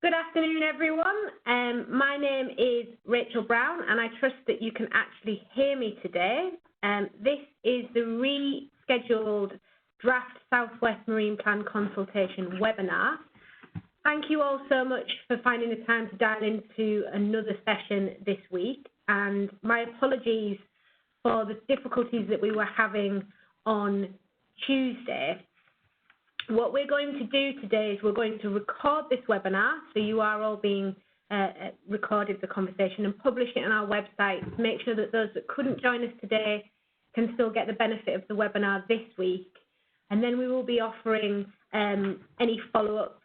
Good afternoon, everyone. My name is Rachel Brown, and I trust that you can actually hear me today. This is the rescheduled Draft Southwest Marine Plan Consultation webinar. Thank you all so much for finding the time to dial into another session this week, and my apologies for the difficulties that we were having on Tuesday. What we're going to do today is we're going to record this webinar, so you are all being recorded the conversation, and publish it on our website to make sure that those that couldn't join us today can still get the benefit of the webinar this week. And then we will be offering any follow-up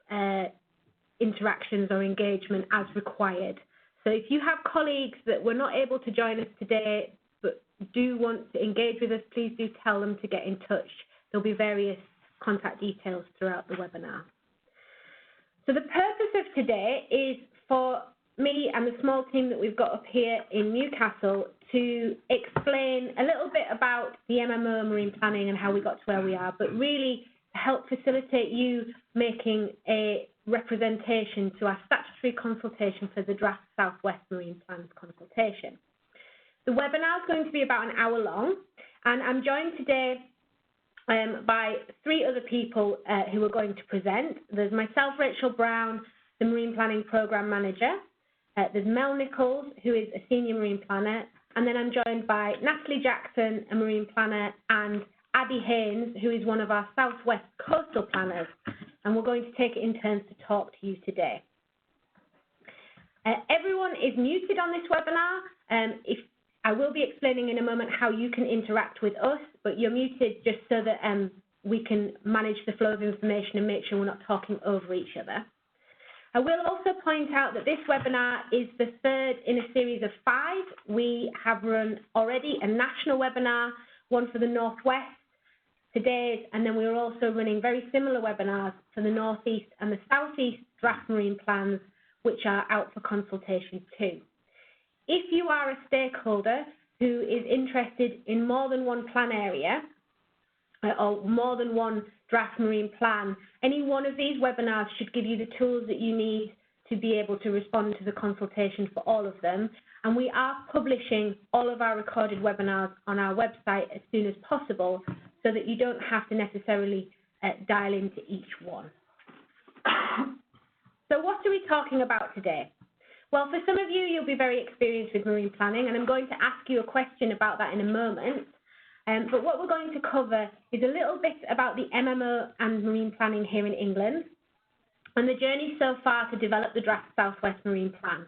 interactions or engagement as required. So if you have colleagues that were not able to join us today but do want to engage with us, please do tell them to get in touch. There'll be various contact details throughout the webinar. So the purpose of today is for me and the small team that we've got up here in Newcastle to explain a little bit about the MMO marine planning and how we got to where we are, but really to help facilitate you making a representation to our statutory consultation for the Draft Southwest Marine Plans consultation. The webinar is going to be about an hour long, and I'm joined today by three other people who are going to present. There's myself, Rachel Brown, the Marine Planning Programme Manager. There's Mel Nichols, who is a Senior Marine Planner. And then I'm joined by Natalie Jackson, a Marine Planner, and Abby Haynes, who is one of our Southwest Coastal Planners. And we're going to take it in turns to talk to you today. Everyone is muted on this webinar. I will be explaining in a moment how you can interact with us, but you're muted just so that we can manage the flow of information and make sure we're not talking over each other. I will also point out that this webinar is the third in a series of 5. We have run already a national webinar, one for the Northwest, today's, and then we're also running very similar webinars for the Northeast and the Southeast draft marine plans, which are out for consultation too. If you are a stakeholder who is interested in more than one plan area or more than one draft marine plan, any one of these webinars should give you the tools that you need to be able to respond to the consultation for all of them. And we are publishing all of our recorded webinars on our website as soon as possible so that you don't have to necessarily dial into each one. So what are we talking about today? Well, for some of you, you'll be very experienced with marine planning, and I'm going to ask you a question about that in a moment. But what we're going to cover is a little bit about the MMO and marine planning here in England and the journey so far to develop the Draft Southwest Marine Plan.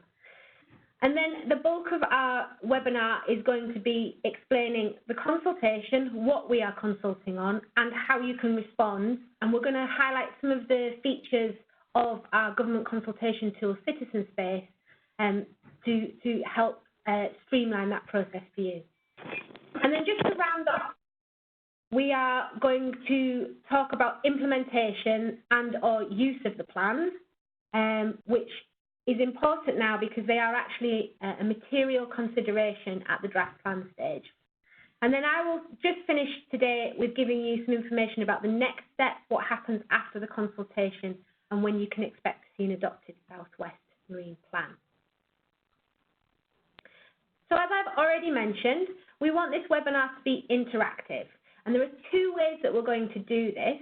And then the bulk of our webinar is going to be explaining the consultation, what we are consulting on, and how you can respond. And we're going to highlight some of the features of our government consultation tool, Citizen Space, to help streamline that process for you. And then just to round off, we are going to talk about implementation and or use of the plans, which is important now because they are actually a material consideration at the draft plan stage. And then I will just finish today with giving you some information about the next steps, what happens after the consultation, and when you can expect to see an adopted Southwest Marine Plan. So as I've already mentioned, we want this webinar to be interactive. And there are 2 ways that we're going to do this.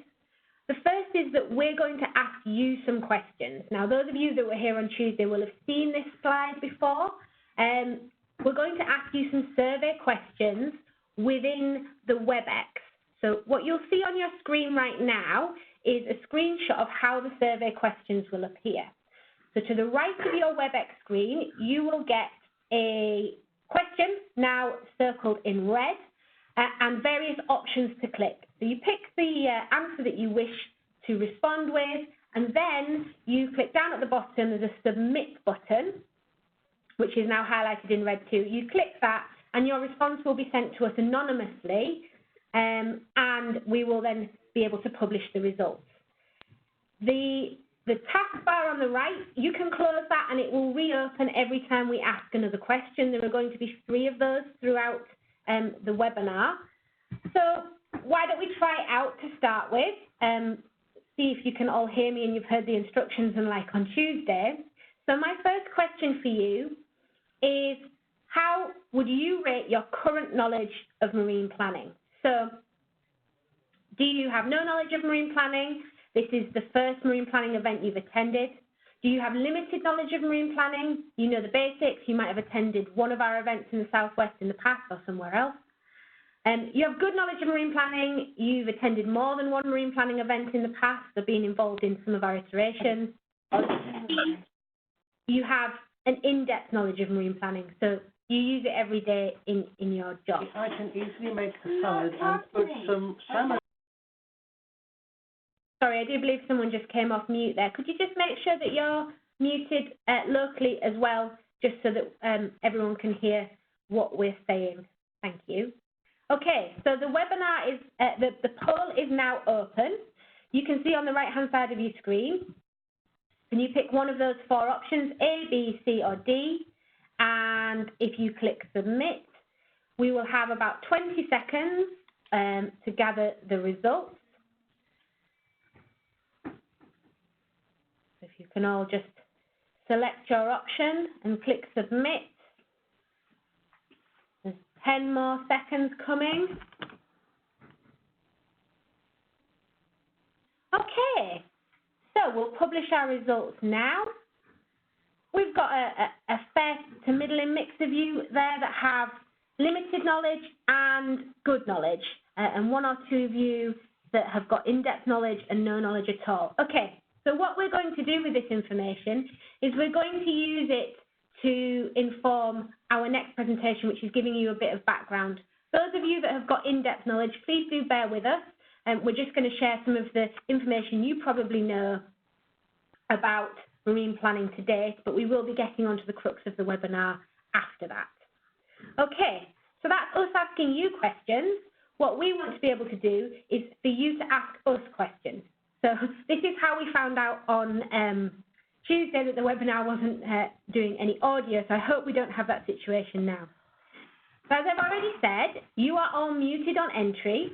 The first is that we're going to ask you some questions. Now, those of you that were here on Tuesday will have seen this slide before. We're going to ask you some survey questions within the WebEx. So what you'll see on your screen right now is a screenshot of how the survey questions will appear. So to the right of your WebEx screen, you will get a question now circled in red and various options to click. So you pick the answer that you wish to respond with, and then you click down at the bottom, there's a submit button, which is now highlighted in red too. You click that and your response will be sent to us anonymously, and we will then be able to publish the results. The taskbar on the right, you can close that and it will reopen every time we ask another question. There are going to be 3 of those throughout the webinar. So why don't we try it out to start with? see if you can all hear me and you've heard the instructions unlike on Tuesday. So my first question for you is, how would you rate your current knowledge of marine planning? So do you have no knowledge of marine planning? This is the first marine planning event you've attended. Do you have limited knowledge of marine planning? You know the basics. You might have attended one of our events in the Southwest in the past or somewhere else. You have good knowledge of marine planning. You've attended more than one marine planning event in the past or been involved in some of our iterations. You have an in-depth knowledge of marine planning, so you use it every day in your job. I can easily make a salad and put some salmon. Sorry, I do believe someone just came off mute there. Could you just make sure that you're muted locally as well, just so that everyone can hear what we're saying? Thank you. Okay, so the webinar is, the poll is now open. You can see on the right-hand side of your screen, and you pick one of those 4 options, A, B, C, or D, and if you click submit, we will have about 20 seconds to gather the results. If you can all just select your option and click submit. There's 10 more seconds coming. Okay, so we'll publish our results now. We've got a fair to middling mix of you there that have limited knowledge and good knowledge, and 1 or 2 of you that have got in-depth knowledge and no knowledge at all. Okay, so what we're going to do with this information is we're going to use it to inform our next presentation, which is giving you a bit of background. Those of you that have got in-depth knowledge, please do bear with us. We're just going to share some of the information you probably know about marine planning to date, but we will be getting onto the crux of the webinar after that. Okay, so that's us asking you questions. What we want to be able to do is for you to ask us questions. So this is how we found out on Tuesday that the webinar wasn't doing any audio, so I hope we don't have that situation now. So as I've already said, you are all muted on entry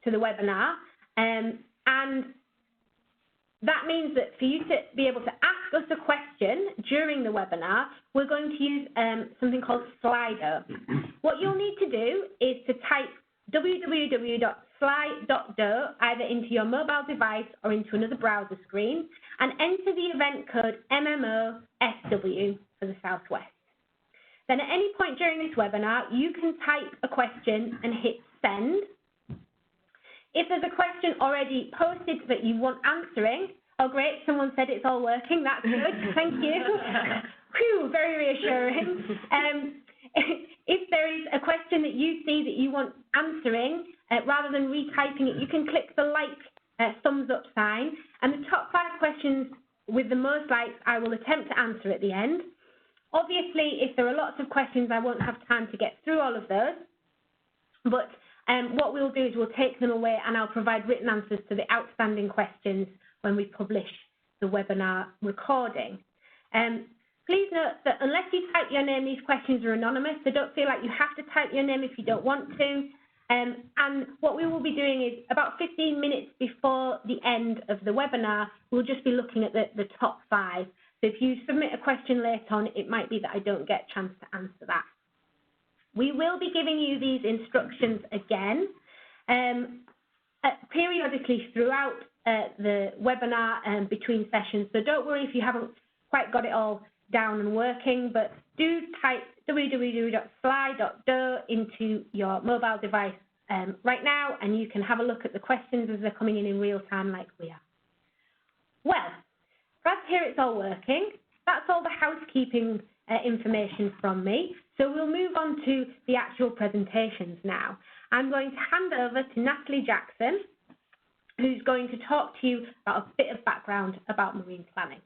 to the webinar, and that means that for you to be able to ask us a question during the webinar, we're going to use something called Slido. What you'll need to do is to type www.sly.do either into your mobile device or into another browser screen and enter the event code MMOSW for the Southwest. Then at any point during this webinar, you can type a question and hit send. If there's a question already posted that you want answering, oh great, someone said it's all working, that's good, thank you. Whew, very reassuring. If there is a question that you see that you want answering, rather than retyping it, you can click the thumbs up sign, and the top 5 questions with the most likes I will attempt to answer at the end. Obviously, if there are lots of questions, I won't have time to get through all of those, but what we'll do is we'll take them away and I'll provide written answers to the outstanding questions when we publish the webinar recording. Please note that unless you type your name, these questions are anonymous, so don't feel like you have to type your name if you don't want to. And what we will be doing is about 15 minutes before the end of the webinar, we'll just be looking at the top 5. So if you submit a question later on, it might be that I don't get a chance to answer that. We will be giving you these instructions again periodically throughout the webinar between sessions. So don't worry if you haven't quite got it all down and working, but do type www.sly.do into your mobile device right now, and you can have a look at the questions as they're coming in real time like we are. Well, glad to hear it's all working. That's all the housekeeping information from me. So we'll move on to the actual presentations now. I'm going to hand over to Natalie Jackson, who's going to talk to you about a bit of background about marine planning.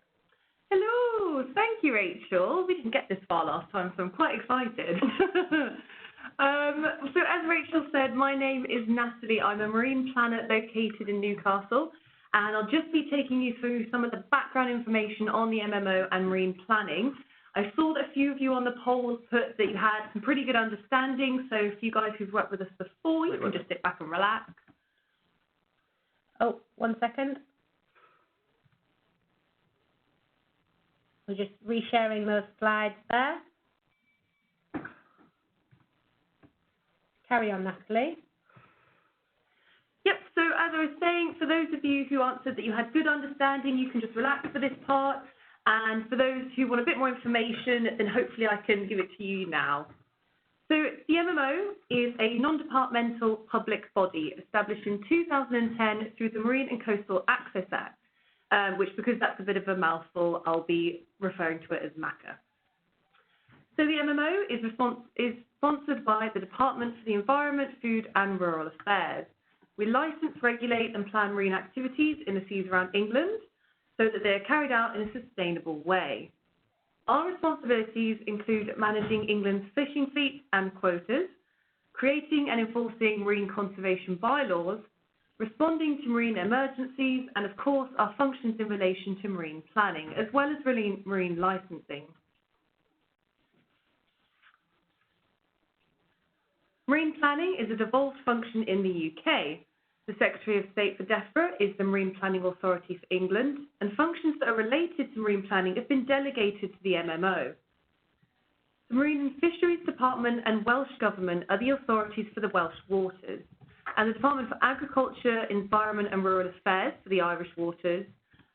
Hello, thank you, Rachel. We didn't get this far last time, so I'm quite excited. So as Rachel said, my name is Natalie. I'm a marine planner located in Newcastle, and I'll just be taking you through some of the background information on the MMO and marine planning. I saw that a few of you on the poll put that you had some pretty good understanding, so if you guys who've worked with us before, you can just sit back and relax. Oh, 1 second. We're just resharing those slides there. Carry on, Natalie. Yep, so as I was saying, for those of you who answered that you had good understanding, you can just relax for this part. And for those who want a bit more information, then hopefully I can give it to you now. So the MMO is a non-departmental public body established in 2010 through the Marine and Coastal Access Act, which, because that's a bit of a mouthful, I'll be referring to it as MACA. So the MMO is sponsored by the Department for the Environment, Food and Rural Affairs. We license, regulate and plan marine activities in the seas around England so that they are carried out in a sustainable way. Our responsibilities include managing England's fishing fleet and quotas, creating and enforcing marine conservation bylaws, responding to marine emergencies, and of course our functions in relation to marine planning, as well as marine licensing. Marine planning is a devolved function in the UK. The Secretary of State for DEFRA is the Marine Planning Authority for England, and functions that are related to marine planning have been delegated to the MMO. The Marine and Fisheries Department and Welsh Government are the authorities for the Welsh waters, and the Department for Agriculture, Environment and Rural Affairs for the Irish waters,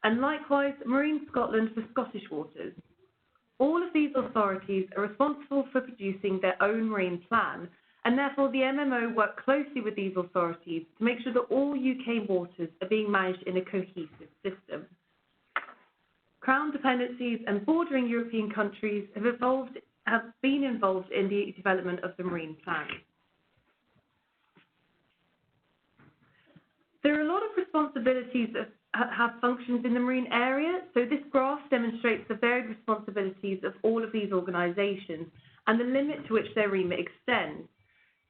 and likewise Marine Scotland for Scottish waters. All of these authorities are responsible for producing their own marine plan, and therefore the MMO work closely with these authorities to make sure that all UK waters are being managed in a cohesive system. Crown dependencies and bordering European countries have been involved in the development of the marine plan. There are a lot of responsibilities that have functions in the marine area, so this graph demonstrates the varied responsibilities of all of these organisations and the limit to which their remit extends.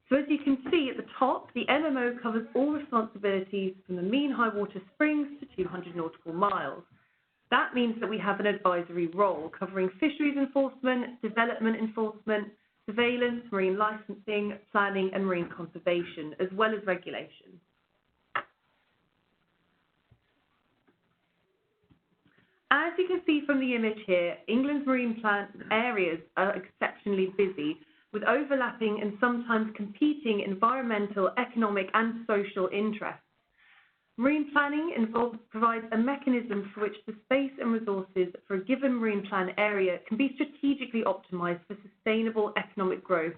So as you can see at the top, the MMO covers all responsibilities from the mean high water springs to 200 nautical miles. That means that we have an advisory role covering fisheries enforcement, development enforcement, surveillance, marine licensing, planning and marine conservation, as well as regulation. As you can see from the image here, England's marine plan areas are exceptionally busy, with overlapping and sometimes competing environmental, economic and social interests. Marine planning provides a mechanism for which the space and resources for a given marine plan area can be strategically optimised for sustainable economic growth,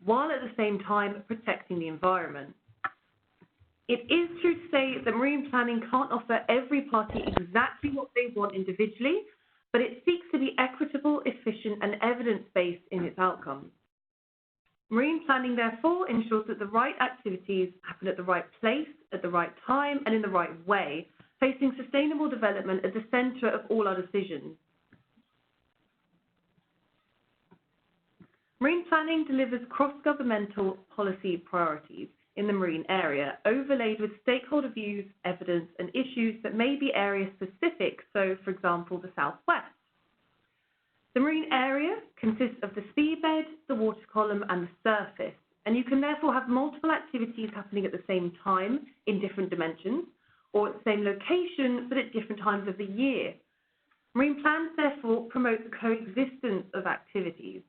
while at the same time protecting the environment. It is true to say that marine planning can't offer every party exactly what they want individually, but it seeks to be equitable, efficient and evidence-based in its outcomes. Marine planning, therefore, ensures that the right activities happen at the right place, at the right time, and in the right way, placing sustainable development at the centre of all our decisions. Marine planning delivers cross-governmental policy priorities in the marine area, overlaid with stakeholder views, evidence, and issues that may be area-specific, so, for example, the Southwest. The marine area consists of the seabed, the water column and the surface, and you can therefore have multiple activities happening at the same time in different dimensions, or at the same location but at different times of the year. Marine plans therefore promote the coexistence of activities.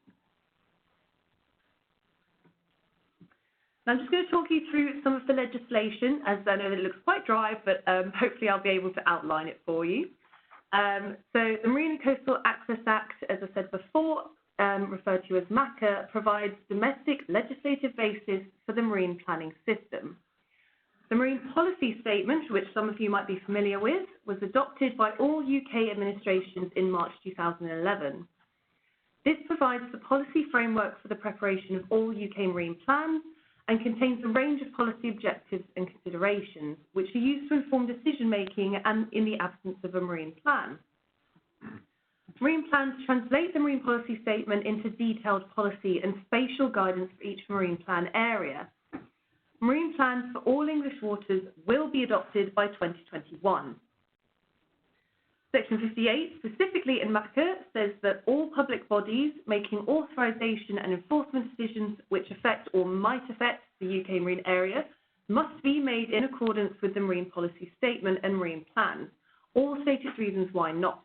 Now I'm just going to talk you through some of the legislation, as I know that it looks quite dry, but hopefully I'll be able to outline it for you. So the Marine and Coastal Access Act, as I said before, referred to as MACA, provides domestic legislative basis for the marine planning system. The Marine Policy Statement, which some of you might be familiar with, was adopted by all UK administrations in March 2011. This provides the policy framework for the preparation of all UK marine plans and contains a range of policy objectives and considerations, which are used to inform decision-making and in the absence of a marine plan. Marine plans translate the Marine Policy Statement into detailed policy and spatial guidance for each marine plan area. Marine plans for all English waters will be adopted by 2021. Section 58, specifically in MACA, says that all public bodies making authorisation and enforcement decisions which affect or might affect the UK marine area must be made in accordance with the Marine Policy Statement and Marine Plans, or stated reasons why not.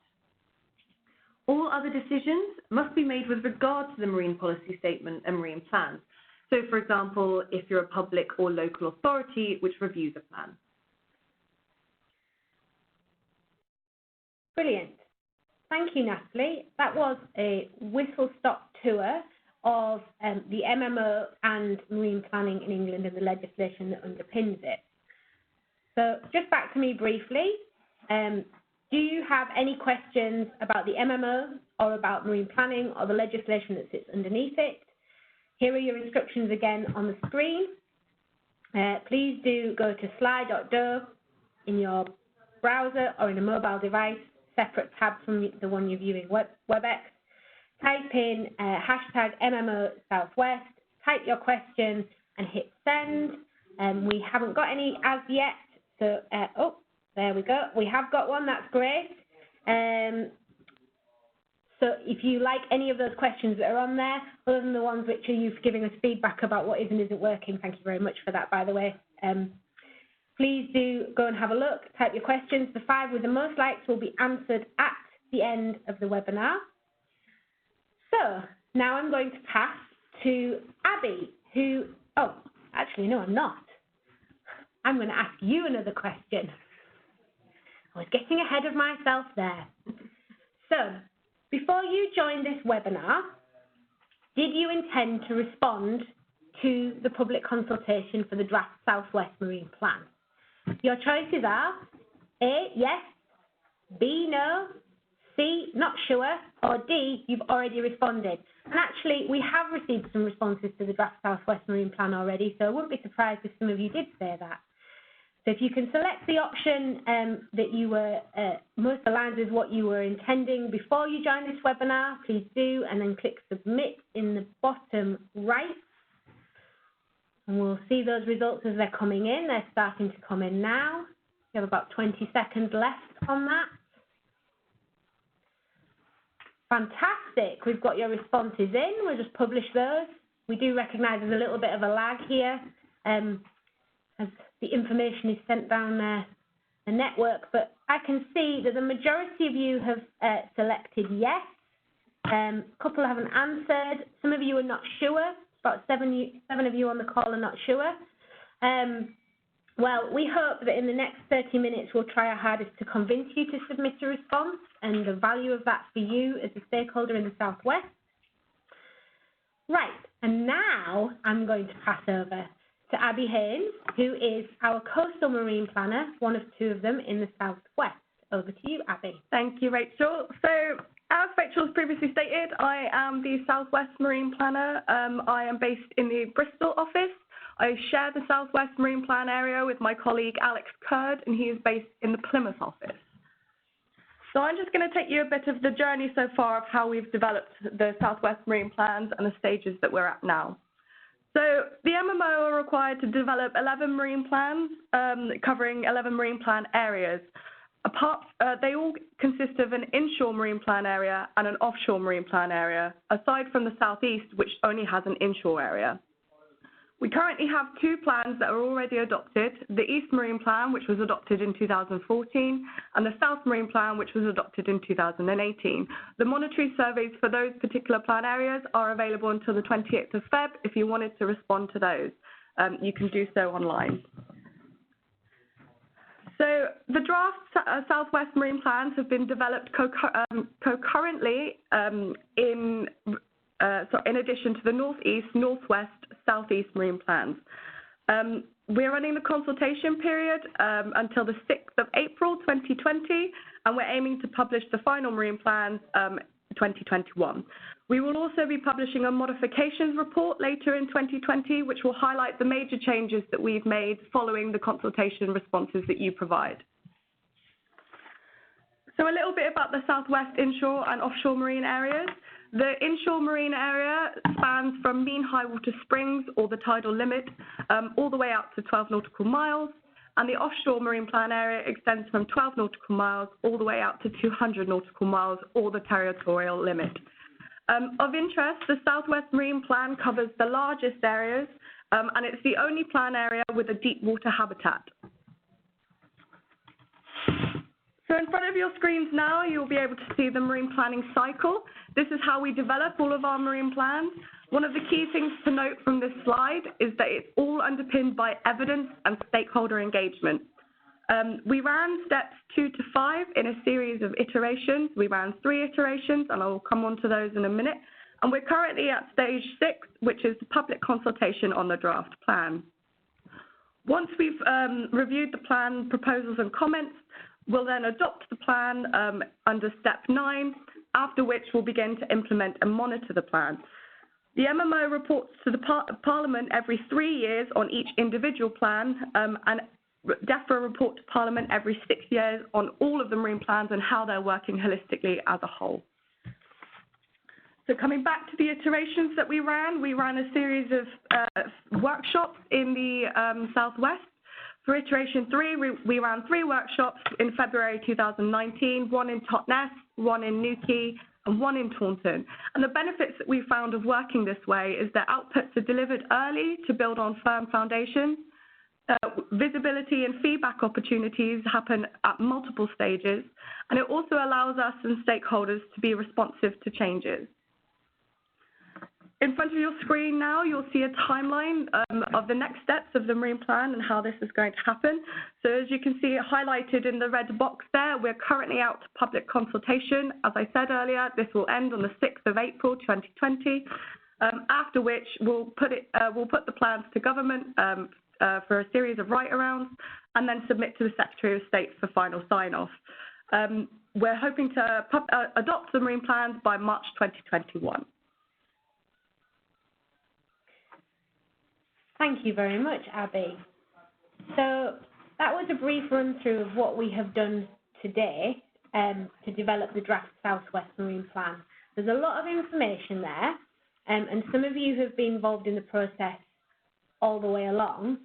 All other decisions must be made with regard to the marine policy statement and marine plans. So, for example, if you're a public or local authority which reviews a plan. Brilliant. Thank you, Natalie. That was a whistle-stop tour of the MMO and marine planning in England and the legislation that underpins it. So just back to me briefly. Do you have any questions about the MMO or about marine planning or the legislation that sits underneath it? Here are your instructions again on the screen. Please do go to slide.do in your browser or in a mobile device, separate tab from the one you're viewing WebEx. Type in hashtag MMO Southwest, type your question and hit send. We haven't got any as yet, so, oh, there we go. We have got one, that's great. So if you like any of those questions that are on there, other than the ones which are you've giving us feedback about what is and isn't working, thank you very much for that, by the way. Please do go and have a look, type your questions. The 5 with the most likes will be answered at the end of the webinar. So now I'm going to pass to Abby, who, oh, actually, no, I'm not. I'm going to ask you another question. I was getting ahead of myself there. So, before you joined this webinar, did you intend to respond to the public consultation for the draft Southwest Marine Plan? Your choices are A, yes, B, no, C, not sure, or D, you've already responded. And actually, we have received some responses to the draft Southwest Marine Plan already, so I wouldn't be surprised if some of you did say that. So if you can select the option that you were most aligned with what you were intending before you joined this webinar, please do, and then click Submit in the bottom right. And we'll see those results as they're coming in. They're starting to come in now. We have about 20 seconds left on that. Fantastic. We've got your responses in. We'll just publish those. We do recognise there's a little bit of a lag here as the information is sent down the network, but I can see that the majority of you have selected yes. A couple haven't answered. Some of you are not sure. About seven of you on the call are not sure. Well, we hope that in the next 30 minutes we'll try our hardest to convince you to submit a response and the value of that for you as a stakeholder in the Southwest. Right, and now I'm going to pass over to Abby Haynes, who is our coastal marine planner, one of 2 of them in the Southwest. Over to you, Abby. Thank you, Rachel. So, as Rachel's previously stated, I am the Southwest Marine Planner. I am based in the Bristol office. I share the Southwest Marine Plan area with my colleague Alex Kurd, and he is based in the Plymouth office. So I'm just going to take you a bit of the journey so far of how we've developed the Southwest Marine Plans and the stages that we're at now. So the MMO are required to develop 11 marine plans, covering 11 marine plan areas. They all consist of an inshore marine plan area and an offshore marine plan area, aside from the southeast, which only has an inshore area. We currently have 2 plans that are already adopted, the East Marine Plan, which was adopted in 2014, and the South Marine Plan, which was adopted in 2018. The monetary surveys for those particular plan areas are available until the 28th of Feb. If you wanted to respond to those, you can do so online. So the draft Southwest Marine Plans have been developed concurrently in addition to the Northeast, Northwest, Southeast Marine Plans. We're running the consultation period until the 6th of April 2020, and we're aiming to publish the final marine plans 2021. We will also be publishing a modifications report later in 2020, which will highlight the major changes that we've made following the consultation responses that you provide. So a little bit about the Southwest inshore and offshore marine areas. The inshore marine area spans from mean high water springs, or the tidal limit, all the way out to 12 nautical miles, and the offshore marine plan area extends from 12 nautical miles all the way out to 200 nautical miles, or the territorial limit. Of interest, the Southwest Marine Plan covers the largest areas, and it's the only plan area with a deep water habitat. So So in front of your screens now, you'll be able to see the marine planning cycle. This is how we develop all of our marine plans. One of the key things to note from this slide is that it's all underpinned by evidence and stakeholder engagement. We ran steps 2 to 5 in a series of iterations. We ran 3 iterations, and I'll come on to those in a minute. And we're currently at stage 6, which is the public consultation on the draft plan. Once we've reviewed the plan proposals and comments, we'll then adopt the plan under step 9, after which we'll begin to implement and monitor the plan. The MMO reports to the Parliament every 3 years on each individual plan, and DEFRA report to Parliament every 6 years on all of the marine plans and how they're working holistically as a whole. So coming back to the iterations that we ran a series of workshops in the Southwest. For iteration 3, we ran 3 workshops in February 2019, 1 in Totnes, 1 in Newquay, and 1 in Taunton. And the benefits that we found of working this way is that outputs are delivered early to build on firm foundations. Visibility and feedback opportunities happen at multiple stages, and it also allows us and stakeholders to be responsive to changes. In front of your screen now, you'll see a timeline of the next steps of the marine plan and how this is going to happen. So as you can see highlighted in the red box there, we're currently out to public consultation. As I said earlier, this will end on the 6th of April 2020, after which we'll put the plans to government for a series of write-arounds and then submit to the Secretary of State for final sign-off. We're hoping to adopt the marine plans by March 2021. Thank you very much, Abby. So that was a brief run-through of what we have done today to develop the draft Southwest Marine Plan. There's a lot of information there, and some of you who have been involved in the process all the way along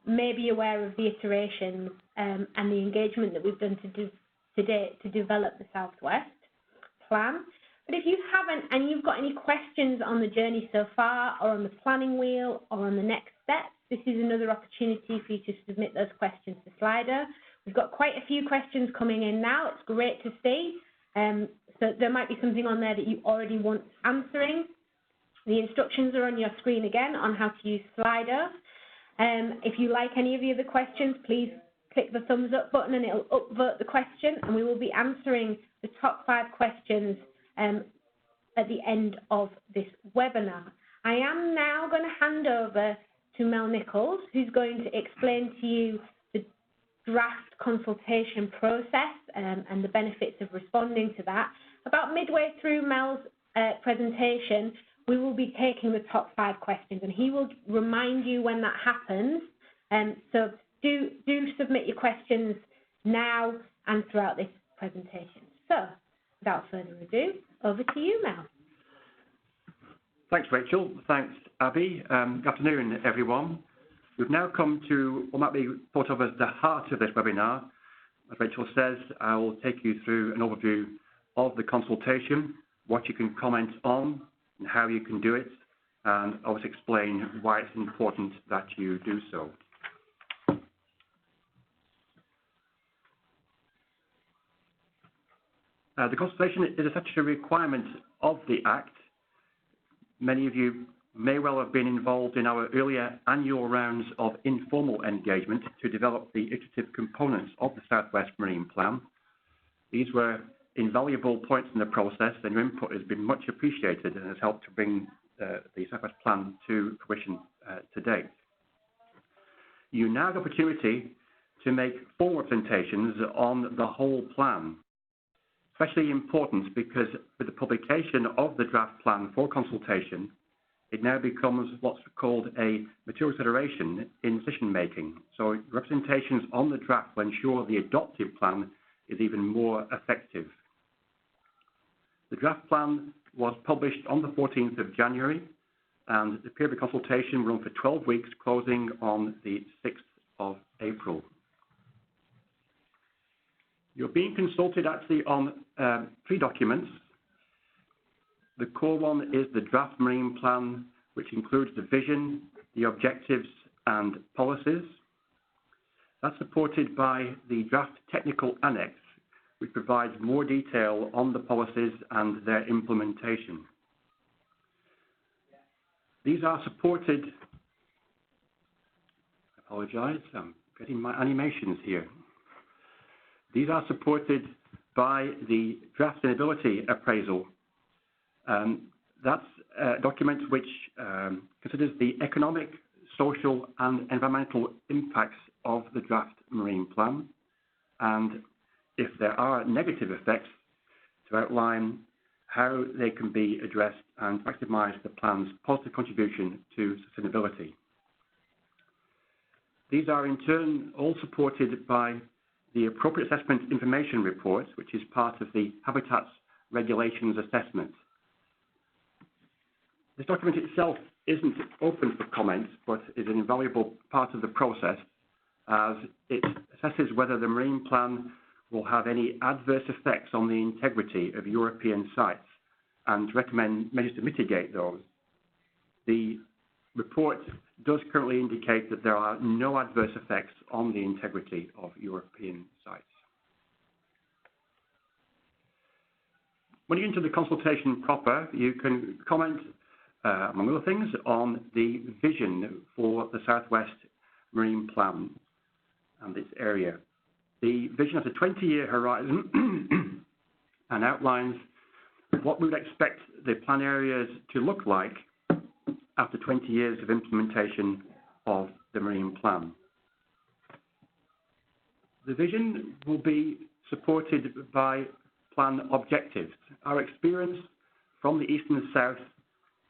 may be aware of the iterations and the engagement that we've done to date to develop the Southwest Plan. But if you haven't and you've got any questions on the journey so far or on the planning wheel or on the next steps, this is another opportunity for you to submit those questions to Slido. We've got quite a few questions coming in now. It's great to see. So there might be something on there that you already want answering. The instructions are on your screen again on how to use Slido. If you like any of the other questions, please click the thumbs up button and it'll upvote the question, and we will be answering the top 5 questions at the end of this webinar. I am now going to hand over to Mel Nichols, who's going to explain to you the draft consultation process and the benefits of responding to that. About midway through Mel's presentation, we will be taking the top 5 questions, and he will remind you when that happens. So do submit your questions now and throughout this presentation. So, without further ado, over to you, Mel. Thanks, Rachel. Thanks, Abby. Good afternoon, everyone. We've now come to what might be thought of as the heart of this webinar. As Rachel says, I will take you through an overview of the consultation, what you can comment on, and how you can do it, and I will explain why it's important that you do so. The consultation is a statutory requirement of the Act. Many of you may well have been involved in our earlier annual rounds of informal engagement to develop the iterative components of the Southwest Marine Plan. These were invaluable points in the process, and your input has been much appreciated and has helped to bring the Southwest Plan to fruition to date. You now have the opportunity to make full representations on the whole plan. Especially important because with the publication of the draft plan for consultation, it now becomes what's called a material consideration in decision making. So representations on the draft will ensure the adopted plan is even more effective. The draft plan was published on the 14th of January, and the period of consultation will run for 12 weeks, closing on the 6th of April. You're being consulted actually on 3 documents. The core one is the draft marine plan, which includes the vision, the objectives, and policies. That's supported by the draft technical annex, which provides more detail on the policies and their implementation. These are supported, I apologise, I'm getting my animations here. These are supported by the draft sustainability appraisal. That's a document which considers the economic, social and environmental impacts of the draft marine plan, and if there are negative effects, to outline how they can be addressed and maximise the plan's positive contribution to sustainability. These are in turn all supported by the appropriate assessment information report, which is part of the Habitats Regulations assessment. This document itself isn't open for comment, but is an invaluable part of the process, as it assesses whether the marine plan will have any adverse effects on the integrity of European sites and recommend measures to mitigate those. The report does currently indicate that there are no adverse effects on the integrity of European sites. When you enter the consultation proper, you can comment, among other things, on the vision for the Southwest Marine Plan and its area. The vision has a 20-year horizon and outlines what we would expect the plan areas to look like after 20 years of implementation of the marine plan. The vision will be supported by plan objectives. Our experience from the east and the south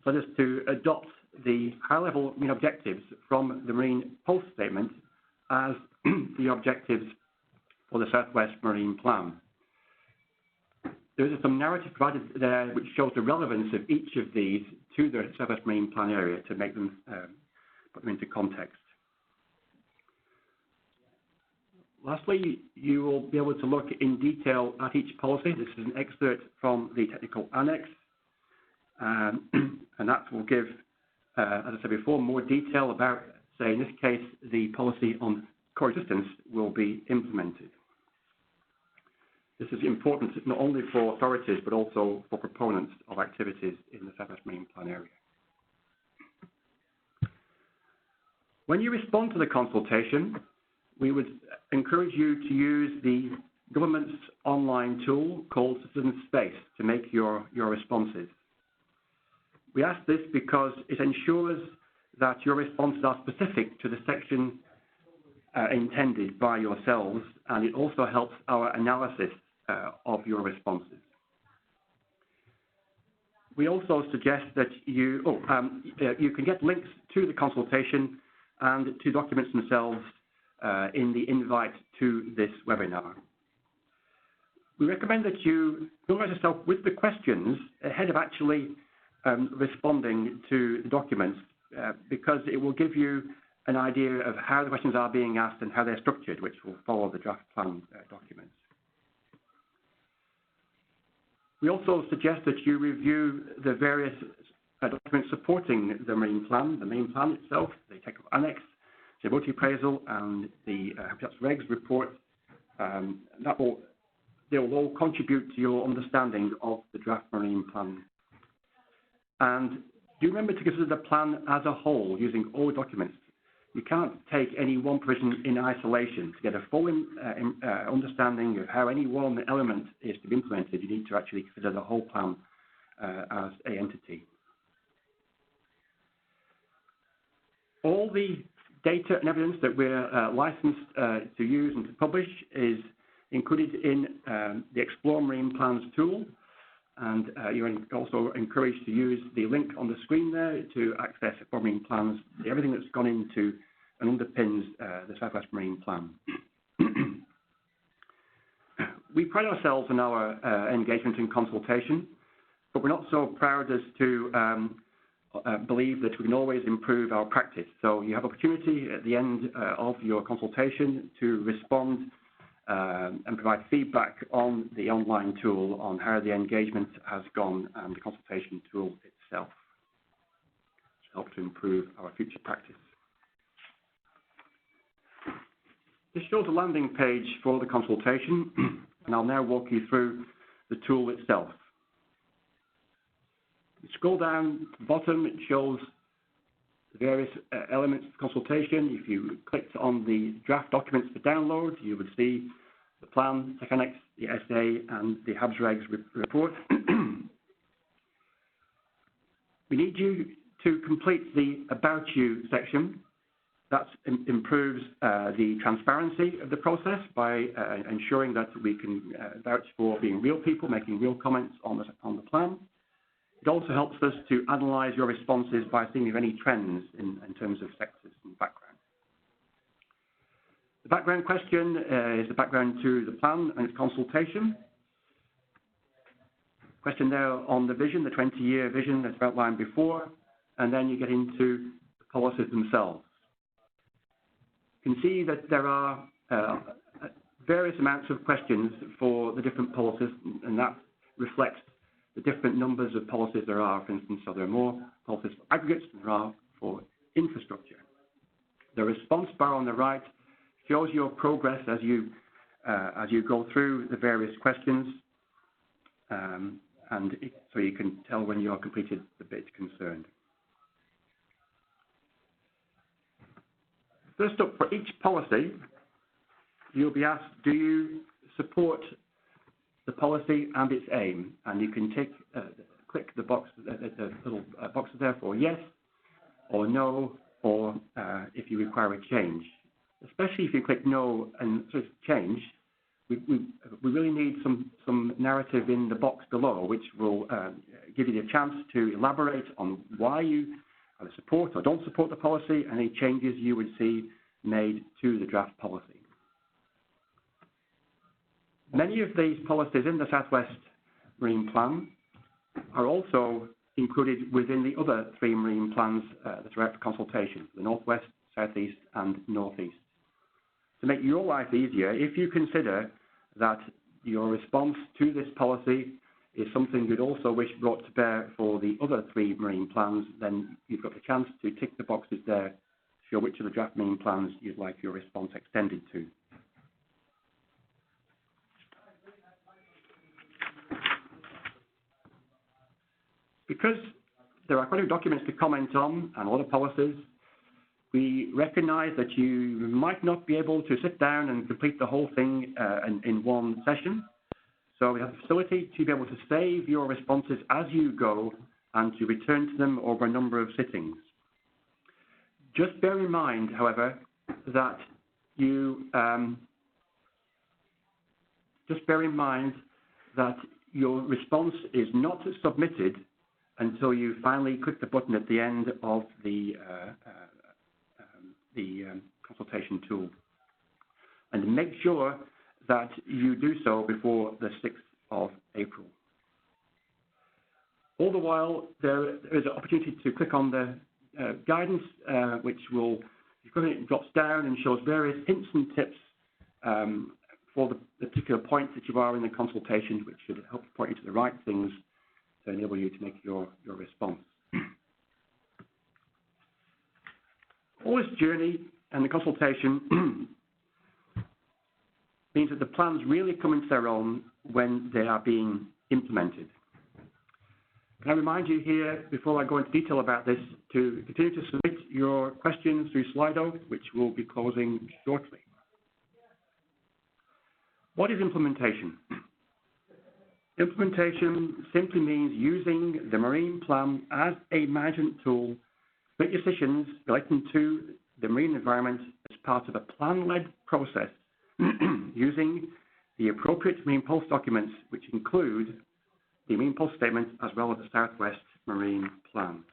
led us to adopt the high-level marine objectives from the Marine Pulse Statement as the objectives for the Southwest Marine Plan. There is some narrative provided there which shows the relevance of each of these to the Southwest Marine Plan area to make them, put them into context. Lastly, you will be able to look in detail at each policy. This is an excerpt from the technical annex, and that will give, as I said before, more detail about, say, in this case, the policy on coexistence will be implemented. This is important not only for authorities, but also for proponents of activities in the Southwest Marine Plan area. When you respond to the consultation, we would encourage you to use the government's online tool called Citizen Space to make your responses. We ask this because it ensures that your responses are specific to the section intended by yourselves, and it also helps our analysis of your responses. We also suggest that you can get links to the consultation and to documents themselves in the invite to this webinar. We recommend that you familiarise yourself with the questions ahead of actually responding to the documents because it will give you an idea of how the questions are being asked and how they're structured, which will follow the draft plan documents. We also suggest that you review the various documents supporting the main plan itself, the technical annex, the sustainability appraisal, and the Habitats Regs report. They will all contribute to your understanding of the draft marine plan. And do remember to consider the plan as a whole using all documents. You can't take any one provision in isolation. To get a full understanding of how any one element is to be implemented, you need to actually consider the whole plan as an entity. All the data and evidence that we're licensed to use and to publish is included in the Explore Marine Plans tool, and you're also encouraged to use the link on the screen there to access Explore Marine Plans, everything that's gone into and underpins the Southwest Marine Plan. We pride ourselves on our engagement and consultation, but we're not so proud as to believe that we can always improve our practice. So you have opportunity at the end of your consultation to respond and provide feedback on the online tool on how the engagement has gone and the consultation tool itself to help to improve our future practice. This shows a landing page for the consultation, and I'll now walk you through the tool itself. You scroll down to the bottom, it shows the various elements of the consultation. If you clicked on the draft documents for download, you would see the plan, the annex, the essay, and the HABS Regs report. We need you to complete the About You section. That improves the transparency of the process by ensuring that we can vouch for being real people, making real comments on the plan. It also helps us to analyse your responses by seeing if any trends in terms of sectors and background. The background question is the background to the plan and its consultation. Question there on the vision, the 20-year vision that's outlined before, and then you get into the policies themselves. You can see that there are various amounts of questions for the different policies, and that reflects the different numbers of policies there are. For instance, so there are more policies for aggregates than there are for infrastructure. The response bar on the right shows your progress as you go through the various questions, so you can tell when you are completed the bit concerned. First up, for each policy, you'll be asked, do you support the policy and its aim? And you can click the box, the little box there for yes or no, or if you require a change. Especially if you click no and sort of change, we really need some narrative in the box below, which will give you the chance to elaborate on why you either support or don't support the policy, and any changes you would see made to the draft policy. Many of these policies in the Southwest Marine Plan are also included within the other 3 marine plans that are out for consultation, the Northwest, Southeast and Northeast. To make your life easier, if you consider that your response to this policy is something you'd also wish brought to bear for the other 3 marine plans, then you've got the chance to tick the boxes there to show which of the draft marine plans you'd like your response extended to. Because there are quite a few documents to comment on and a lot of policies, we recognise that you might not be able to sit down and complete the whole thing in one session. So we have the facility to be able to save your responses as you go and to return to them over a number of sittings. Just bear in mind, however, that your response is not submitted until you finally click the button at the end of the consultation tool. And make sure that you do so before the 6th of April. All the while, there is an opportunity to click on the guidance, which will, it drops down and shows various hints and tips for the particular points that you are in the consultation, which should help point you to the right things to enable you to make your response. All this journey and the consultation means that the plans really come into their own when they are being implemented. Can I remind you here, before I go into detail about this, to continue to submit your questions through Slido, which will be closing shortly. What is implementation? Implementation simply means using the Marine Plan as a management tool to make decisions relating to the marine environment as part of a plan-led process using the appropriate Marine Pulse documents, which include the Marine Pulse Statement as well as the Southwest Marine Plan.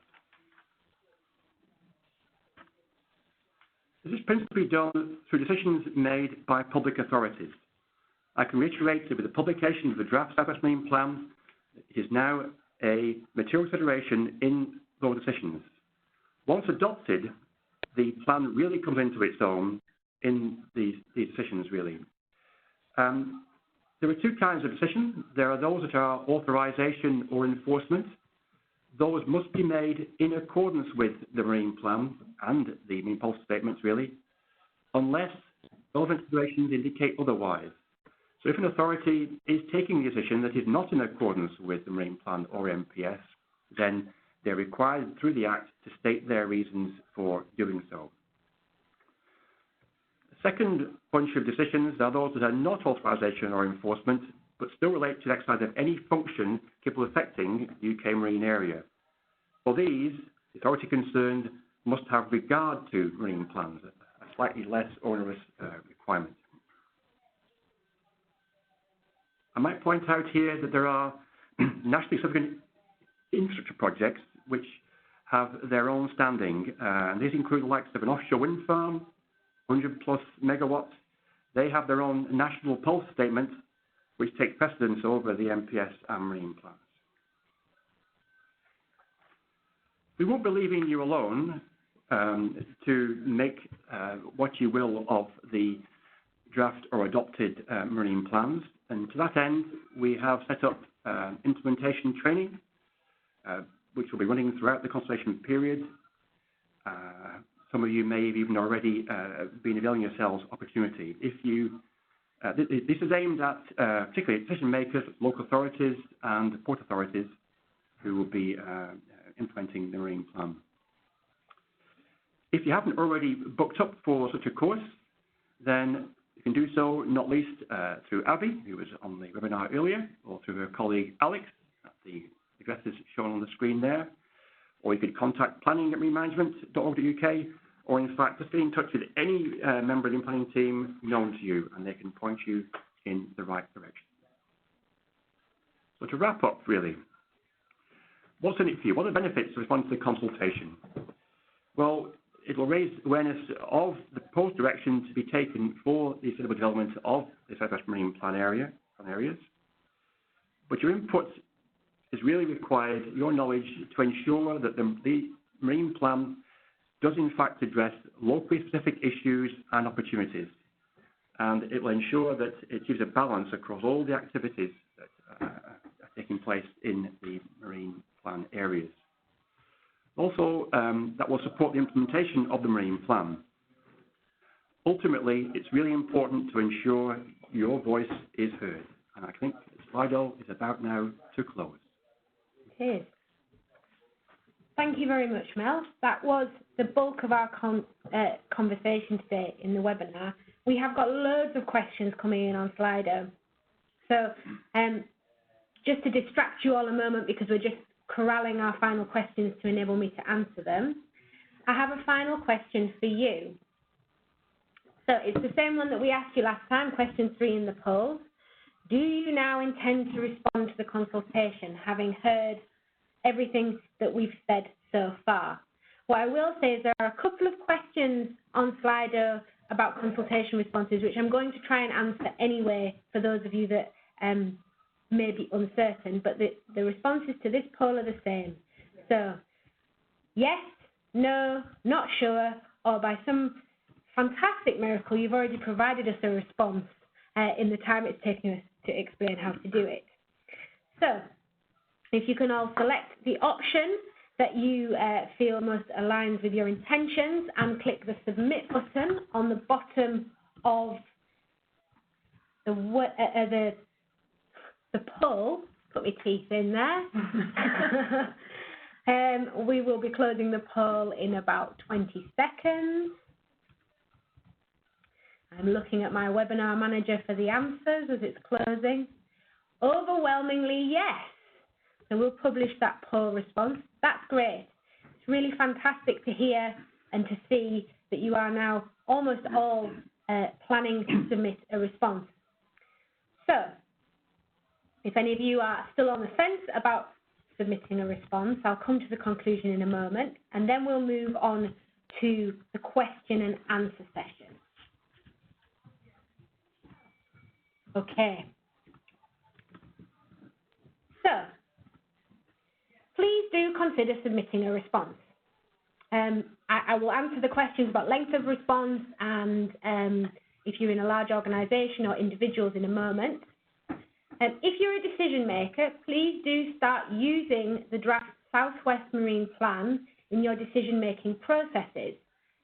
This is principally done through decisions made by public authorities. I can reiterate that with the publication of the draft Southwest Marine Plan, it is now a material consideration in those decisions. Once adopted, the plan really comes into its own in these decisions, really. There are 2 kinds of decisions. There are those that are authorization or enforcement. Those must be made in accordance with the Marine Plan and the Marine Pulse Statements, really, unless relevant considerations indicate otherwise. So if an authority is taking a decision that is not in accordance with the Marine Plan or MPS, then they're required through the Act to state their reasons for doing so. The second bunch of decisions are those that are not authorisation or enforcement, but still relate to the exercise of any function capable of affecting the UK marine area. For these, the authority concerned must have regard to marine plans, a slightly less onerous requirement. I might point out here that there are nationally significant infrastructure projects which have their own standing. These include the likes of an offshore wind farm, 100 plus megawatts. They have their own national pulse statement which take precedence over the MPS and marine plans. We won't be leaving you alone to make what you will of the draft or adopted marine plans. And to that end, we have set up implementation training, which will be running throughout the consultation period. Some of you may have even already been availing yourselves opportunity. If you, this is aimed at particularly decision makers, local authorities and port authorities who will be implementing the marine plan. If you haven't already booked up for such a course, then you can do so not least through Abby, who was on the webinar earlier, or through her colleague Alex at the addresses shown on the screen there. Or you could contact planning@marinemanagement.org.uk, or in fact just get in touch with any member of the planning team known to you, and they can point you in the right direction. So to wrap up, really, what's in it for you? What are the benefits of responding to the consultation? Well, it will raise awareness of the proposed direction to be taken for the sustainable development of the South West Marine Plan areas. But your input is really required, your knowledge, to ensure that the Marine Plan does in fact address locally specific issues and opportunities. And it will ensure that it gives a balance across all the activities that are taking place in the Marine Plan areas. Also, that will support the implementation of the Marine Plan. Ultimately, it's really important to ensure your voice is heard. And I think Slido is about now to close. It is. Thank you very much, Mel. That was the bulk of our conversation today in the webinar. We have got loads of questions coming in on Slido. So just to distract you all a moment, because we're just corralling our final questions to enable me to answer them, I have a final question for you. So it's the same one that we asked you last time, question 3 in the poll. Do you now intend to respond to the consultation, having heard everything that we've said so far? What I will say is there are a couple of questions on Slido about consultation responses, which I'm going to try and answer anyway for those of you that may be uncertain, but the responses to this poll are the same. So, yes, no, not sure, or by some fantastic miracle, you've already provided us a response in the time it's taken us to explain how to do it. So, if you can all select the option that you feel most aligns with your intentions and click the submit button on the bottom of the poll, put my teeth in there. We will be closing the poll in about 20 seconds. I'm looking at my webinar manager for the answers as it's closing. Overwhelmingly, yes. So we'll publish that poll response. That's great. It's really fantastic to hear and to see that you are now almost all planning to submit a response. So, if any of you are still on the fence about submitting a response, I'll come to the conclusion in a moment, and then we'll move on to the question and answer session. Okay. So, please do consider submitting a response. I will answer the questions about length of response and if you're in a large organisation or individuals in a moment. If you're a decision maker, please do start using the draft Southwest Marine Plan in your decision making processes.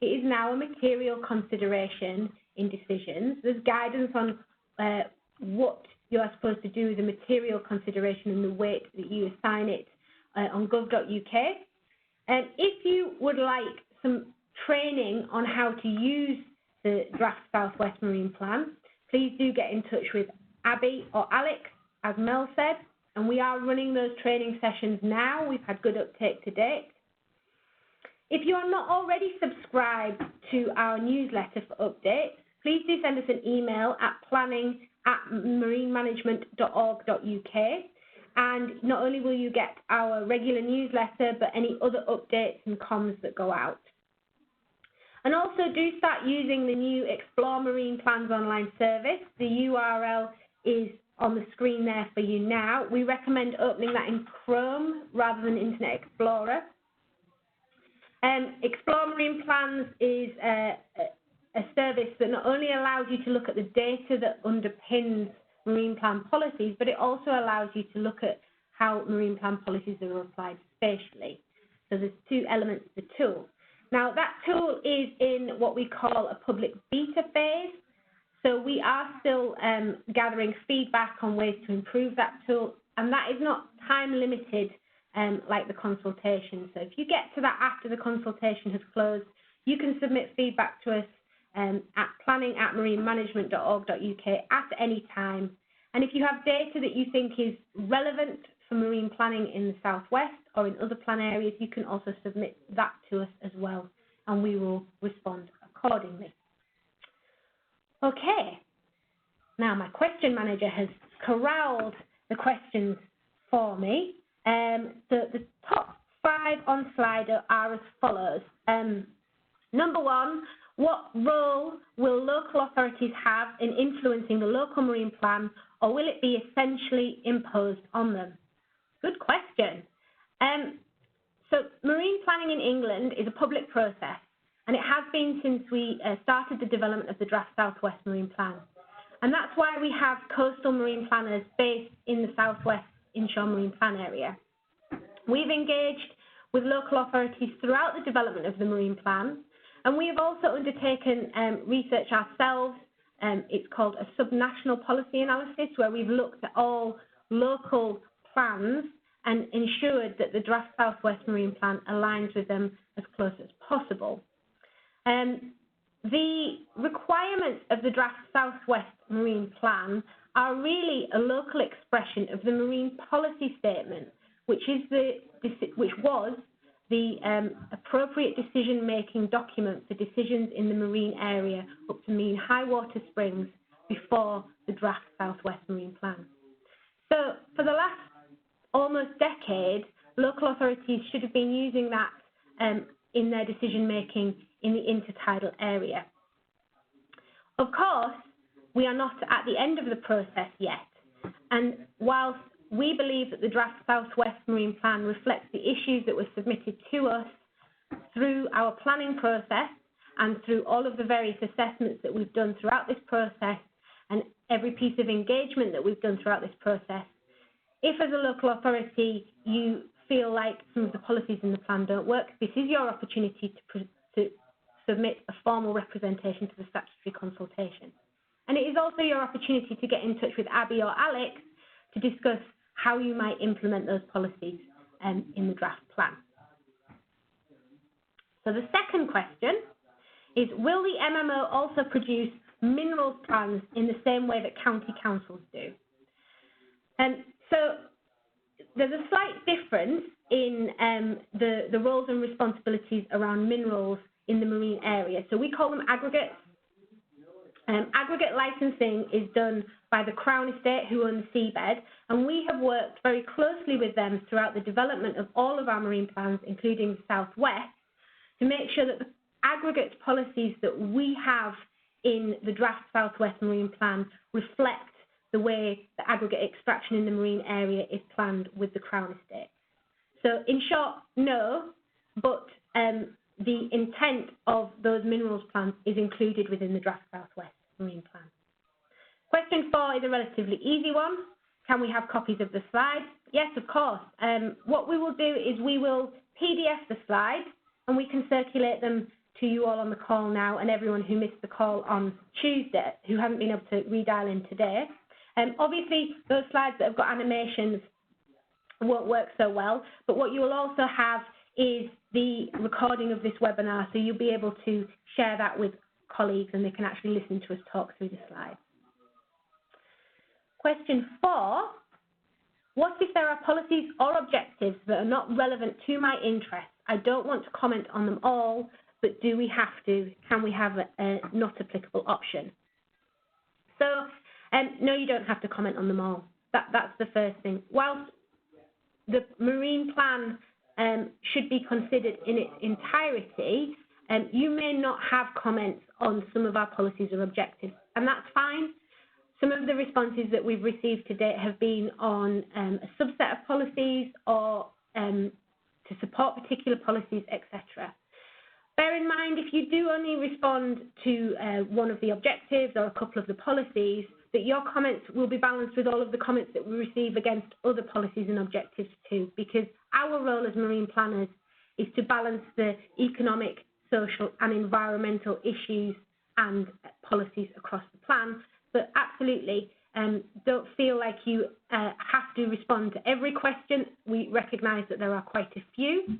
It is now a material consideration in decisions. There's guidance on what you are supposed to do with the material consideration and the weight that you assign it on gov.uk. And if you would like some training on how to use the draft Southwest Marine Plan, please do get in touch with Abby or Alex, as Mel said, and we are running those training sessions now. We've had good uptake to date. If you are not already subscribed to our newsletter for updates, please do send us an email at planning@marinemanagement.org.uk, and not only will you get our regular newsletter, but any other updates and comms that go out. And also do start using the new Explore Marine Plans online service. The URL is on the screen there for you now. We recommend opening that in Chrome rather than Internet Explorer. Explore Marine Plans is a service that not only allows you to look at the data that underpins marine plan policies, but it also allows you to look at how marine plan policies are applied spatially. So there's two elements to the tool. Now that tool is in what we call a public beta phase. So we are still gathering feedback on ways to improve that tool, and that is not time limited like the consultation. So if you get to that after the consultation has closed, you can submit feedback to us at planning@marinemanagement.org.uk at any time. And if you have data that you think is relevant for marine planning in the Southwest or in other plan areas, you can also submit that to us as well, and we will respond accordingly. Okay, now my question manager has corralled the questions for me. The top 5 on Slido are as follows. Number 1, what role will local authorities have in influencing the local marine plan, or will it be essentially imposed on them? Good question. So marine planning in England is a public process, and it has been since we started the development of the draft Southwest Marine Plan. And that's why we have coastal marine planners based in the Southwest Inshore Marine Plan area. We've engaged with local authorities throughout the development of the Marine Plan, and we have also undertaken research ourselves. It's called a subnational policy analysis, where we've looked at all local plans and ensured that the draft Southwest Marine Plan aligns with them as close as possible. The requirements of the draft Southwest Marine Plan are really a local expression of the marine policy statement, which was the appropriate decision-making document for decisions in the marine area up to mean high water springs before the draft Southwest Marine Plan. So for the last almost decade, local authorities should have been using that in their decision-making in the intertidal area. Of course, we are not at the end of the process yet, and whilst we believe that the draft Southwest Marine Plan reflects the issues that were submitted to us through our planning process and through all of the various assessments that we've done throughout this process and every piece of engagement that we've done throughout this process. If as a local authority you feel like some of the policies in the plan don't work, this is your opportunity to submit a formal representation to the statutory consultation. And it is also your opportunity to get in touch with Abby or Alex to discuss how you might implement those policies in the draft plan. So the second question is, will the MMO also produce minerals plans in the same way that county councils do? So there's a slight difference in the roles and responsibilities around minerals in the marine area. So we call them aggregates. Aggregate licensing is done by the Crown Estate, who own the seabed, and we have worked very closely with them throughout the development of all of our marine plans, including the Southwest, to make sure that the aggregate policies that we have in the draft Southwest Marine Plan reflect the way the aggregate extraction in the marine area is planned with the Crown Estate. So in short, no, but the intent of those minerals plans is included within the draft Southwest Marine Plan. Question 4 is a relatively easy one. Can we have copies of the slides? Yes, of course. What we will do is we will PDF the slides and we can circulate them to you all on the call now and everyone who missed the call on Tuesday, who haven't been able to redial in today. Obviously, those slides that have got animations won't work so well, but what you will also have is the recording of this webinar, so you'll be able to share that with colleagues and they can actually listen to us talk through the slides. Question 4, what if there are policies or objectives that are not relevant to my interests? I don't want to comment on them all, but do we have to? Can we have a not applicable option? So, no, you don't have to comment on them all. That's the first thing. Whilst the marine plan should be considered in its entirety, you may not have comments on some of our policies or objectives, and that's fine. Some of the responses that we've received to date have been on a subset of policies or to support particular policies, etc. Bear in mind, if you do only respond to one of the objectives or a couple of the policies, that your comments will be balanced with all of the comments that we receive against other policies and objectives too, because our role as marine planners is to balance the economic, social and environmental issues and policies across the plan. But absolutely, don't feel like you have to respond to every question. We recognise that there are quite a few.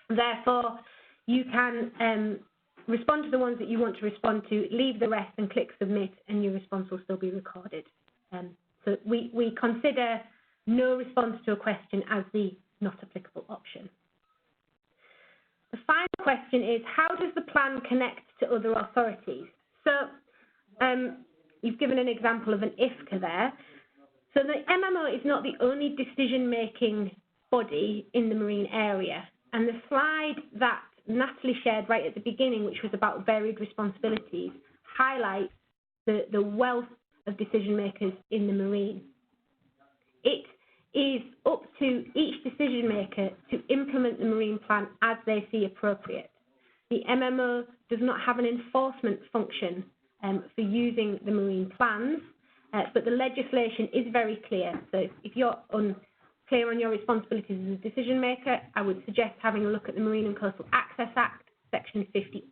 Therefore, you can respond to the ones that you want to respond to, leave the rest and click submit, and your response will still be recorded. So we consider no response to a question as the not applicable option. The final question is, how does the plan connect to other authorities? So you've given an example of an IFCA there. So the MMO is not the only decision-making body in the marine area. And the slide that Natalie shared right at the beginning, which was about varied responsibilities, highlights the wealth of decision makers in the marine. It is up to each decision maker to implement the marine plan as they see appropriate. The MMO does not have an enforcement function for using the marine plans, but the legislation is very clear. So if you're unclear on your responsibilities as a decision maker, I would suggest having a look at the Marine and Coastal Access Act, Section 58.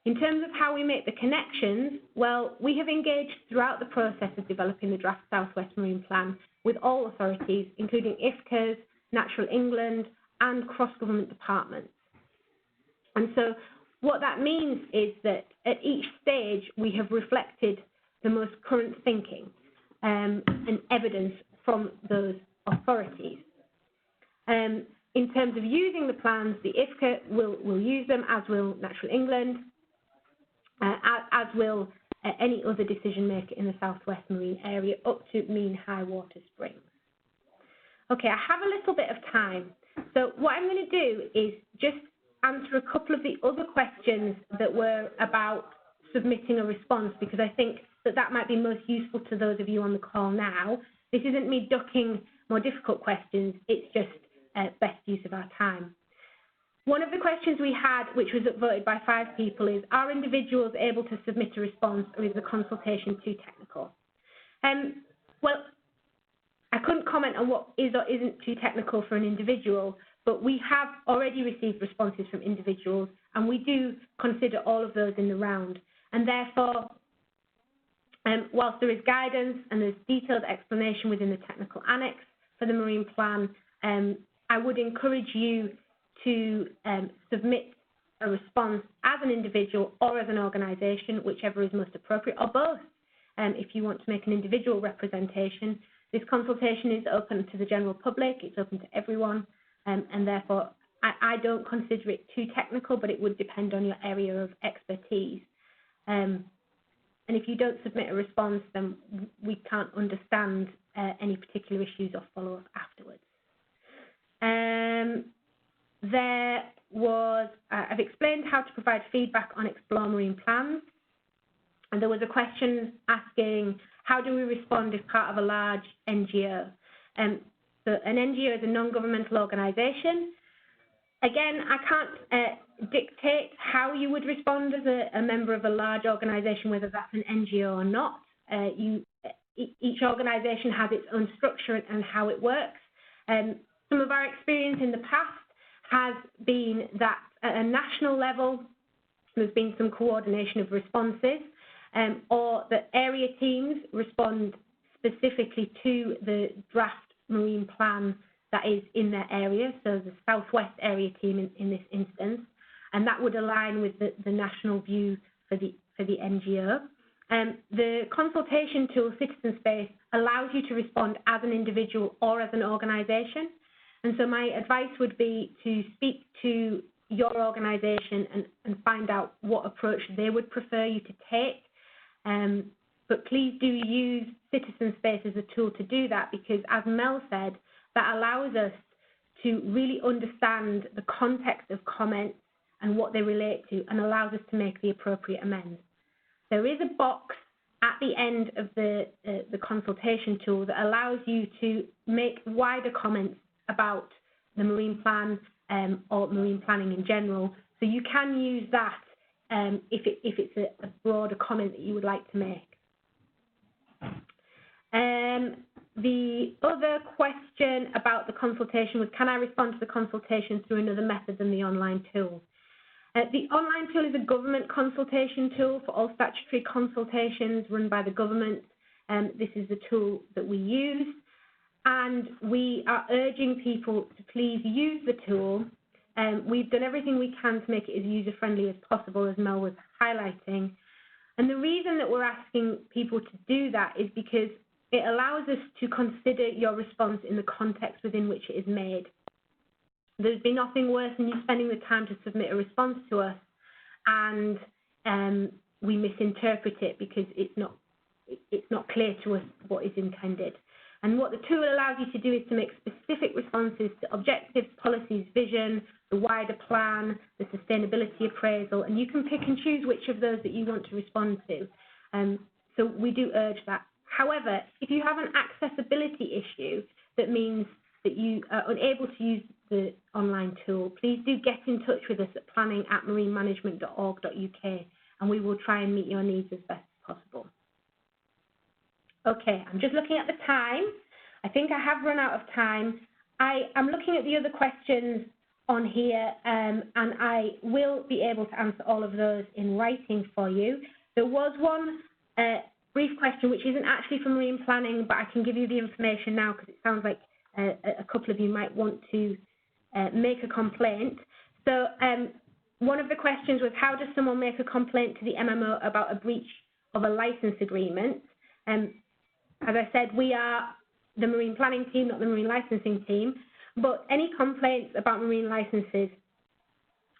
In terms of how we make the connections, well, we have engaged throughout the process of developing the draft Southwest Marine Plan with all authorities, including IFCAs, Natural England, and cross-government departments. And so what that means is that at each stage, we have reflected the most current thinking and evidence from those authorities. In terms of using the plans, the IFCA will use them, as will Natural England, as will any other decision maker in the Southwest Marine area up to mean high water springs. Okay, I have a little bit of time. So what I'm going to do is just answer a couple of the other questions that were about submitting a response, because I think that might be most useful to those of you on the call now. This isn't me ducking more difficult questions, it's just best use of our time. One of the questions we had, which was voted by 5 people, is, are individuals able to submit a response, or is the consultation too technical? Well, I couldn't comment on what is or isn't too technical for an individual, but we have already received responses from individuals, and we do consider all of those in the round. And therefore, whilst there is guidance and there's detailed explanation within the technical annex for the marine plan, I would encourage you to submit a response as an individual or as an organisation, whichever is most appropriate, or both. If you want to make an individual representation, this consultation is open to the general public, it's open to everyone, and therefore I don't consider it too technical, but it would depend on your area of expertise. And if you don't submit a response, then we can't understand any particular issues or follow-up afterwards. There was, I've explained how to provide feedback on Explore Marine plans. And there was a question asking, how do we respond if part of a large NGO? So an NGO is a non-governmental organisation. Again, I can't dictate how you would respond as a member of a large organisation, whether that's an NGO or not. Each organisation has its own structure and how it works. Some of our experience in the past has been that at a national level, there's been some coordination of responses, or the area teams respond specifically to the draft marine plan that is in their area, so the Southwest area team in this instance, and that would align with the national view for the NGO. The consultation tool, Citizen Space, allows you to respond as an individual or as an organisation, and so my advice would be to speak to your organisation and find out what approach they would prefer you to take. But please do use Citizen Space as a tool to do that, because as Mel said, that allows us to really understand the context of comments and what they relate to, and allows us to make the appropriate amends. There is a box at the end of the consultation tool that allows you to make wider comments about the marine plan or marine planning in general. So you can use that if it's a broader comment that you would like to make. The other question about the consultation was, can I respond to the consultation through another method than the online tool? The online tool is a government consultation tool for all statutory consultations run by the government. This is the tool that we use, and we are urging people to please use the tool. We've done everything we can to make it as user-friendly as possible, as Mel was highlighting. And the reason that we're asking people to do that is because it allows us to consider your response in the context within which it is made. There's been nothing worse than you spending the time to submit a response to us and we misinterpret it because it's not clear to us what is intended. And what the tool allows you to do is to make specific responses to objectives, policies, vision, the wider plan, the sustainability appraisal, and you can pick and choose which of those that you want to respond to. So we do urge that. However, if you have an accessibility issue that means that you are unable to use the online tool, please do get in touch with us at planning@marinemanagement.org.uk, and we will try and meet your needs as best as possible. Okay, I'm just looking at the time. I think I have run out of time. I'm looking at the other questions on here, and I will be able to answer all of those in writing for you. There was one brief question which isn't actually for marine planning, but I can give you the information now because it sounds like a couple of you might want to make a complaint. So one of the questions was, how does someone make a complaint to the MMO about a breach of a license agreement? As I said, we are the marine planning team, not the marine licensing team, but any complaints about marine licenses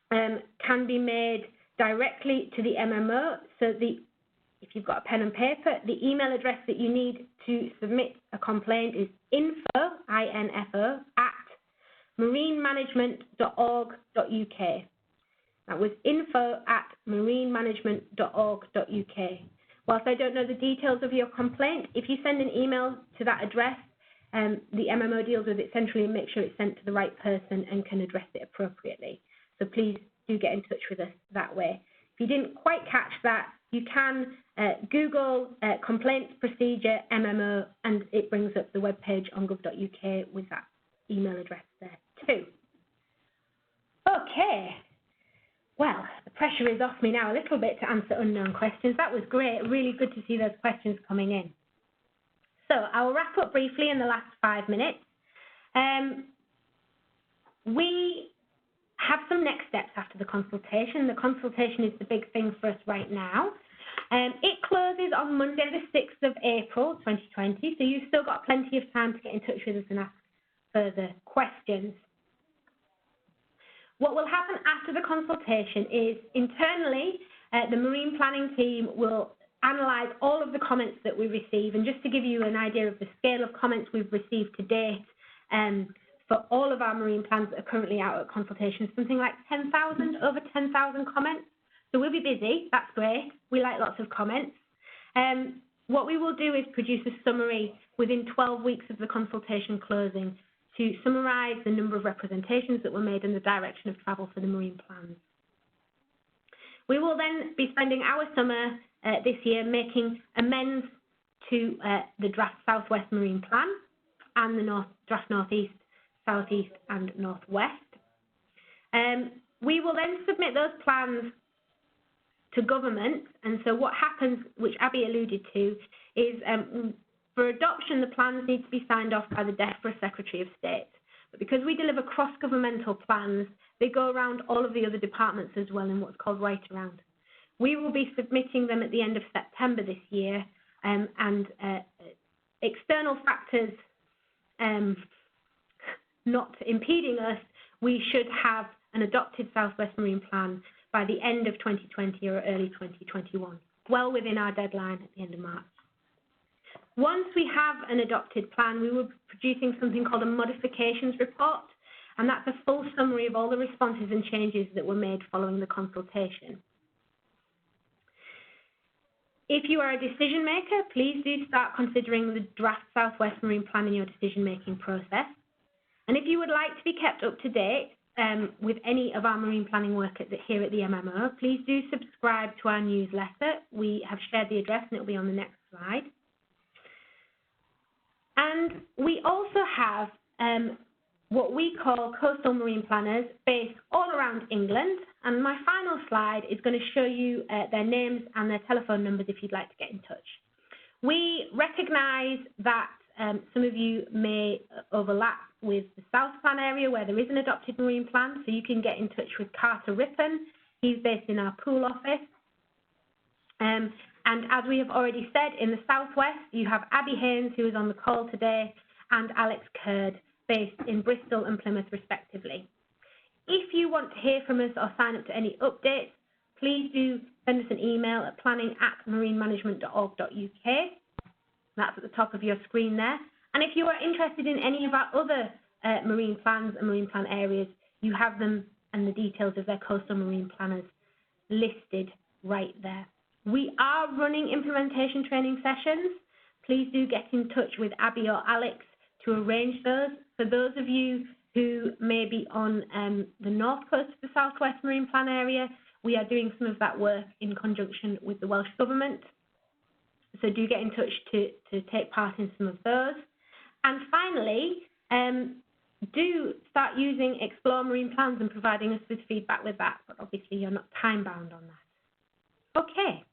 can be made directly to the MMO. So if you've got a pen and paper, the email address that you need to submit a complaint is info, I-N-F-O, @marinemanagement.org.uk. That was info@marinemanagement.org.uk. Whilst I don't know the details of your complaint, if you send an email to that address, the MMO deals with it centrally and make sure it's sent to the right person and can address it appropriately. So please do get in touch with us that way. If you didn't quite catch that, you can Google complaints procedure MMO, and it brings up the webpage on gov.uk with that email address there too. Okay. Well, the pressure is off me now a little bit to answer unknown questions. That was great. Really good to see those questions coming in. So I'll wrap up briefly in the last 5 minutes. We have some next steps after the consultation. The consultation is the big thing for us right now. It closes on Monday, the 6th of April, 2020, so you've still got plenty of time to get in touch with us and ask further questions. What will happen after the consultation is, internally, the marine planning team will analyse all of the comments that we receive, and just to give you an idea of the scale of comments we've received to date, for all of our marine plans that are currently out at consultation, something like 10,000, over 10,000 comments. So we'll be busy, that's great. We like lots of comments. What we will do is produce a summary within 12 weeks of the consultation closing to summarise the number of representations that were made and the direction of travel for the marine plans. We will then be spending our summer this year making amends to the draft Southwest Marine Plan and the draft Northeast, Southeast and Northwest. we will then submit those plans to government, and so what happens, which Abby alluded to, is for adoption, the plans need to be signed off by the DEFRA Secretary of State. But because we deliver cross-governmental plans, they go around all of the other departments as well in what's called right around. We will be submitting them at the end of September this year, and external factors not impeding us, we should have an adopted Southwest Marine Plan by the end of 2020 or early 2021, well within our deadline at the end of March. Once we have an adopted plan, we will be producing something called a modifications report, and that's a full summary of all the responses and changes that were made following the consultation. If you are a decision maker, please do start considering the draft Southwest Marine Plan in your decision-making process. And if you would like to be kept up to date with any of our marine planning work here at the MMO, please do subscribe to our newsletter. We have shared the address and it will be on the next slide. And we also have what we call coastal marine planners based all around England. And my final slide is going to show you their names and their telephone numbers if you'd like to get in touch. We recognise that some of you may overlap with the South Plan area where there is an adopted marine plan, so you can get in touch with Carter Rippon. He's based in our pool office. And as we have already said, in the Southwest, you have Abby Haynes, who is on the call today, and Alex Curd, based in Bristol and Plymouth, respectively. If you want to hear from us or sign up to any updates, please do send us an email at planning@marinemanagement.org.uk. That's at the top of your screen there. And if you are interested in any of our other marine plans and marine plan areas, you have them and the details of their coastal marine planners listed right there. We are running implementation training sessions. Please do get in touch with Abby or Alex to arrange those. For those of you who may be on the north coast of the Southwest Marine Plan area, we are doing some of that work in conjunction with the Welsh Government. So do get in touch to take part in some of those. And finally, do start using Explore Marine Plans and providing us with feedback with that, but obviously you're not time-bound on that. Okay,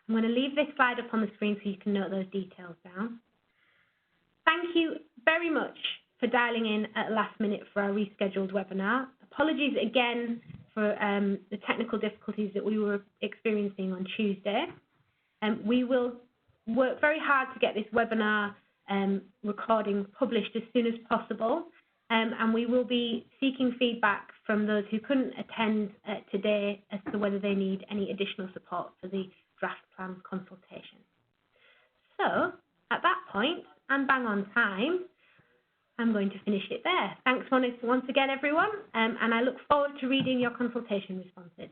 I'm going to leave this slide up on the screen so you can note those details down. Thank you very much for dialing in at the last minute for our rescheduled webinar. Apologies again for the technical difficulties that we were experiencing on Tuesday. We will work very hard to get this webinar recording published as soon as possible, and we will be seeking feedback from those who couldn't attend today as to whether they need any additional support for the draft plan consultation. So at that point, and bang on time, I'm going to finish it there. Thanks once again, everyone, and I look forward to reading your consultation responses.